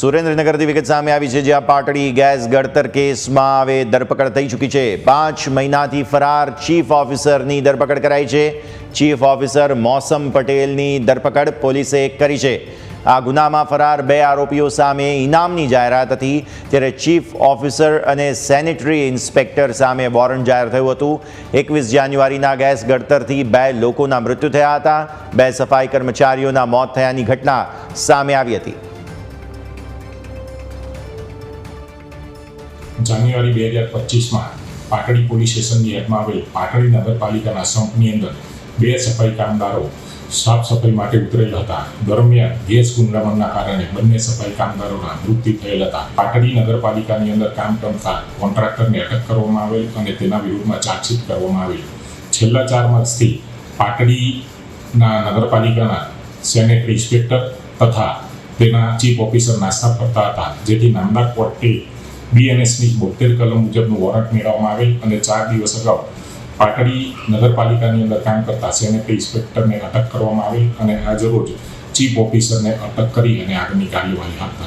સુરેન્દ્રનગરથી વિગત સામે આવી છે, જ્યાં પાટડી ગેસ ગળતર કેસમાં હવે ધરપકડ થઈ ચૂકી છે। 5 મહિનાથી ફરાર ચીફ ઓફિસરની ધરપકડ કરાઈ છે। ચીફ ઓફિસર મૌસમ પટેલની ધરપકડ પોલીસે કરી છે। આ ગુનામાં ફરાર 2 આરોપીઓ સામે ઇનામની જાહેરાત હતી, ત્યારે ચીફ ઓફિસર અને સેનિટરી ઇન્સ્પેક્ટર સામે વોરંટ જાહેર થયું હતું। 21 જાન્યુઆરીના ગેસ ગળતરથી 2 લોકોના મૃત્યુ થયા હતા। 2 સફાઈ કર્મચારીઓના મોત થયાની ઘટના સામે આવી હતી। જાન્યુઆરી 2025 પાટડી પોલીસ સ્ટેશનની હેઠમાં આવેલ પાટડી નગરપાલિકાના સંપની અંદર 2 સફાઈ કામદારો સાફ સફાઈ માટે ઉતરેલા હતા। દરમિયાન ગેસ ગુંગળામણના કારણે બંને સફાઈ કામદારોના મૃત્યુ થયેલ હતા। પાટડી નગરપાલિકાની અંદર કામ કરતા કોન્ટ્રાક્ટરને અટક કરવામાં આવેલ અને તેના વિરુદ્ધમાં ચાર્જશીટ કરવામાં આવેલ। છેલ્લા 4 માસથી પાટડીના નગરપાલિકાના સેનેટરી ઇન્સ્પેક્ટર તથા તેના ચીફ ઓફિસર નાસ્તા ફરતા હતા, જેથી નામદાર કોર્ટે BNSની 72 કલમ મુજબનું વોરંટ મેળવવામાં આવેલ અને 4 દિવસ અગાઉ પાટડી નગરપાલિકાની અંદર કામ કરતા સેનેટરી ઇન્સ્પેક્ટરને અટક કરવામાં આવેલ અને આજ રોજ ચીફ ઓફિસરને અટક કરી અને આગળની કાર્યવાહી હાથ ધરવામાં